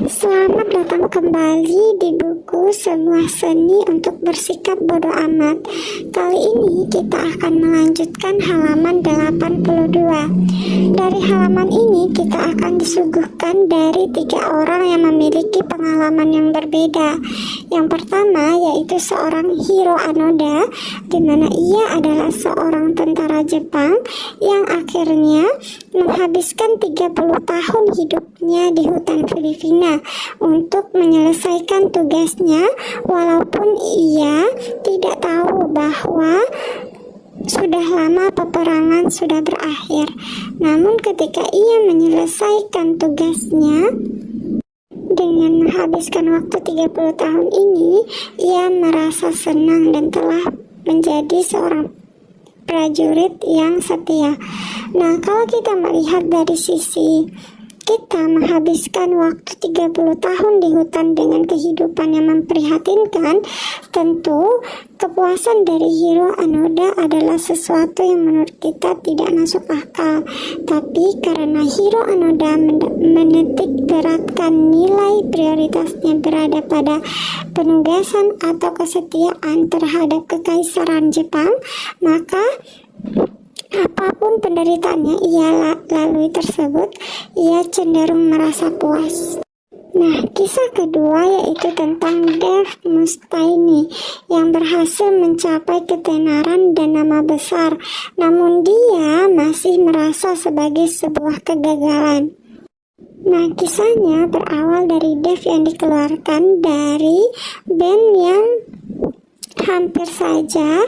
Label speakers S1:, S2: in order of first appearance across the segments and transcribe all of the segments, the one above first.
S1: Selamat datang kembali di buku Sebuah Seni untuk Bersikap Bodo Amat. Kali ini kita akan melanjutkan halaman 82. Dari halaman ini kita akan disuguhkan dari 3 orang yang memiliki pengalaman yang berbeda. Yang pertama yaitu seorang Hiro Anoda, di mana ia adalah seorang tentara Jepang yang akhirnya menghabiskan 30 tahun hidupnya di hutan Filipina untuk menyelesaikan tugasnya, walaupun ia tidak tahu bahwa sudah lama peperangan sudah berakhir. Namun ketika ia menyelesaikan tugasnya dengan menghabiskan waktu 30 tahun ini, ia merasa senang dan telah menjadi seorang prajurit yang setia. Nah, kalau kita melihat dari sisi kita menghabiskan waktu 30 tahun di hutan dengan kehidupan yang memprihatinkan, tentu kepuasan dari Hiro Anoda adalah sesuatu yang menurut kita tidak masuk akal. Tapi karena Hiro Anoda menitik beratkan nilai prioritasnya berada pada penugasan atau kesetiaan terhadap kekaisaran Jepang, maka apapun penderitaannya ia lalui tersebut, ia cenderung merasa puas. Nah, kisah kedua yaitu tentang Dave Mustaine yang berhasil mencapai ketenaran dan nama besar, namun dia masih merasa sebagai sebuah kegagalan. Nah, kisahnya berawal dari Dave yang dikeluarkan dari band yang hampir saja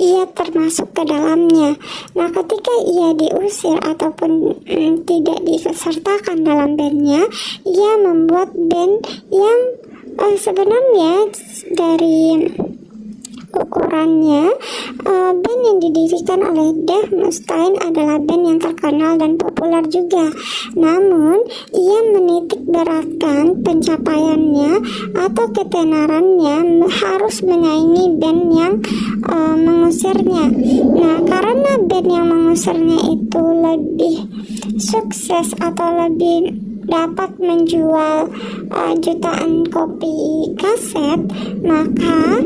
S1: ia termasuk ke dalamnya. Nah, ketika ia diusir ataupun tidak disertakan dalam bandnya, ia membuat band yang sebenarnya dari ukurannya, band yang didirikan oleh Dave Mustaine adalah band yang terkenal dan populer juga. Namun, ia menitik beratkan pencapaiannya atau ketenarannya harus menyaingi band yang mengusirnya. Nah, karena band yang mengusirnya itu lebih sukses atau lebih dapat menjual jutaan kopi kaset, maka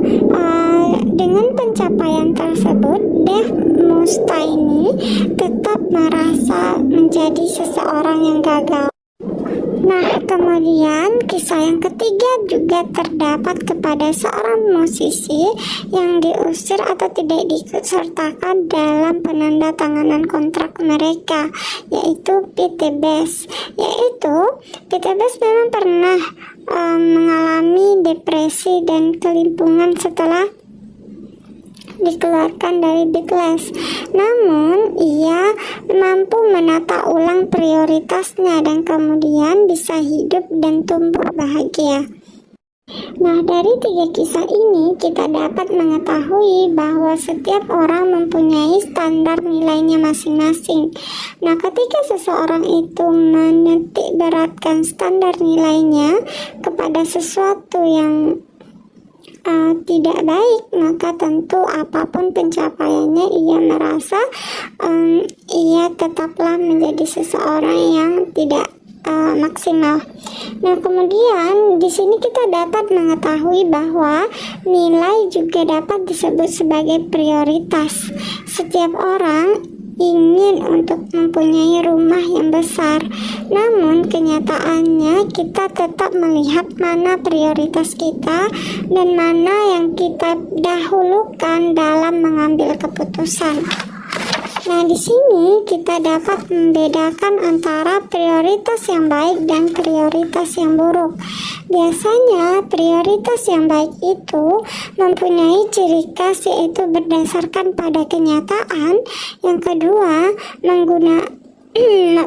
S1: dengan pencapaian tersebut Dave Mustaine tetap merasa menjadi seseorang yang gagal. Nah, kemudian kisah yang ketiga juga terdapat kepada seorang musisi yang diusir atau tidak disertakan dalam penandatanganan kontrak mereka, yaitu Pete Best. Pete Best memang pernah mengalami depresi dan kelimpungan setelah dikeluarkan dari Beatles. Namun ia mampu menata ulang prioritasnya dan kemudian bisa hidup dan tumbuh bahagia. Nah, dari 3 kisah ini kita dapat mengetahui bahwa setiap orang mempunyai standar nilainya masing-masing. Nah, ketika seseorang itu menitik beratkan standar nilainya kepada sesuatu yang tidak baik, maka tentu apapun pencapaiannya ia merasa ia tetaplah menjadi seseorang yang tidak maksimal. Nah, kemudian di sini kita dapat mengetahui bahwa nilai juga dapat disebut sebagai prioritas. Setiap orang ingin untuk mempunyai rumah yang besar, namun kenyataannya kita tetap melihat mana prioritas kita dan mana yang kita dahulukan dalam mengambil keputusan. Nah, di sini kita dapat membedakan antara prioritas yang baik dan prioritas yang buruk. Biasanya prioritas yang baik itu mempunyai ciri khas, yaitu berdasarkan pada kenyataan. Yang kedua,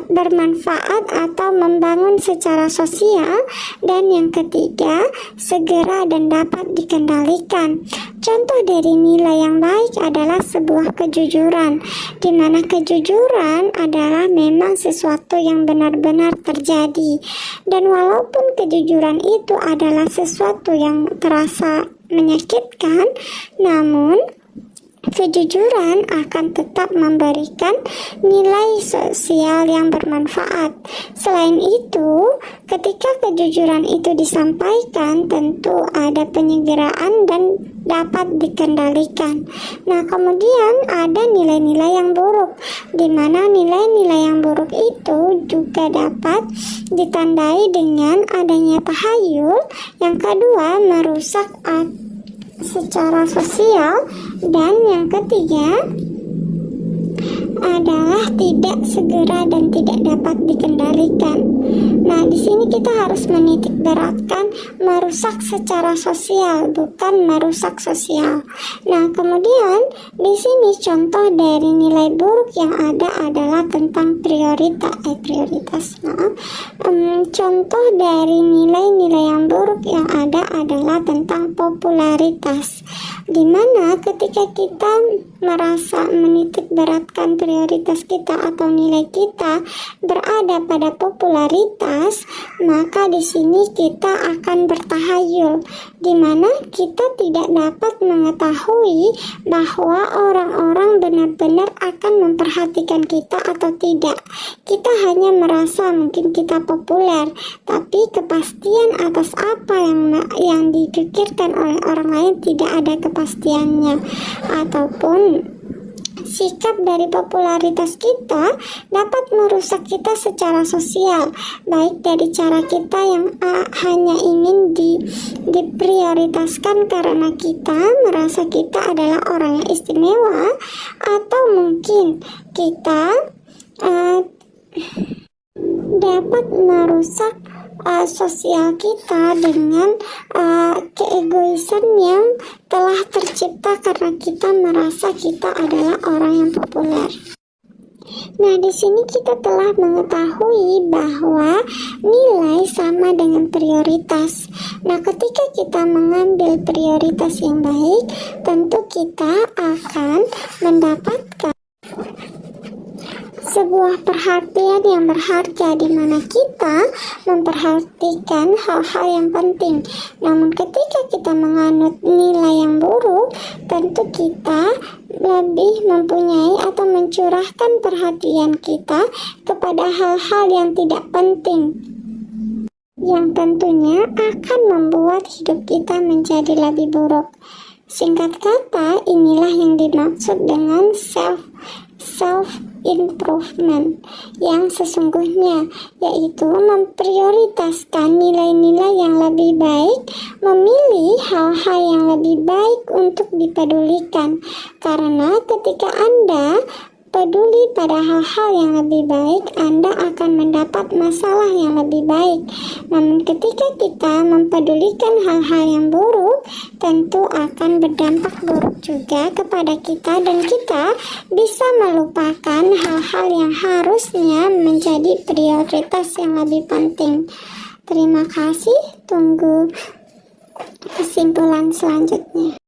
S1: bermanfaat atau membangun secara sosial, dan yang ketiga, segera dan dapat dikendalikan. Contoh dari nilai yang baik adalah sebuah kejujuran, di mana kejujuran adalah memang sesuatu yang benar-benar terjadi. Dan walaupun kejujuran itu adalah sesuatu yang terasa menyakitkan, namun kejujuran akan tetap memberikan nilai sosial yang bermanfaat. Selain itu, Ketika kejujuran itu disampaikan, tentu ada penyegeraan dan dapat dikendalikan. Nah, kemudian ada nilai-nilai yang buruk, di mana nilai-nilai yang buruk itu juga dapat ditandai dengan adanya tahayul. Yang kedua, merusak secara sosial, dan yang ketiga adalah tidak segera dan tidak dapat dikendalikan. Nah, di sini kita harus menitik beratkan merusak secara sosial, bukan merusak sosial. Nah, kemudian di sini contoh dari nilai buruk yang ada adalah tentang prioritas. Contoh dari nilai-nilai yang buruk yang ada adalah tentang popularitas, dimana ketika kita merasa menitik beratkan prioritas kita atau nilai kita berada pada popularitas, maka di sini kita akan bertahayul, di mana kita tidak dapat mengetahui bahwa orang-orang benar-benar akan memperhatikan kita atau tidak. Kita hanya merasa mungkin kita populer, tapi kepastian atas apa yang dipikirkan oleh orang lain tidak ada kepastiannya, ataupun sikap dari popularitas kita dapat merusak kita secara sosial, baik dari cara kita yang hanya ingin diprioritaskan karena kita merasa kita adalah orang yang istimewa, atau mungkin kita dapat merusak sosial kita dengan keegoisan yang telah tercipta karena kita merasa kita adalah orang yang populer. Nah, di sini kita telah mengetahui bahwa nilai sama dengan prioritas. Nah, ketika kita mengambil prioritas yang baik, tentu kita akan mendapatkan sebuah perhatian yang berharga, di mana kita memperhatikan hal-hal yang penting. Namun ketika kita menganut nilai yang buruk, tentu kita lebih mempunyai atau mencurahkan perhatian kita kepada hal-hal yang tidak penting, yang tentunya akan membuat hidup kita menjadi lebih buruk. Singkat kata, inilah yang dimaksud dengan self-improvement yang sesungguhnya, yaitu memprioritaskan nilai-nilai yang lebih baik, memilih hal-hal yang lebih baik untuk dipedulikan. Karena ketika Anda peduli pada hal-hal yang lebih baik, Anda akan mendapat masalah yang lebih baik. Namun ketika kita mempedulikan hal-hal yang buruk, tentu akan berdampak buruk juga kepada kita, dan kita bisa melupakan hal-hal yang harusnya menjadi prioritas yang lebih penting. Terima kasih, tunggu kesimpulan selanjutnya.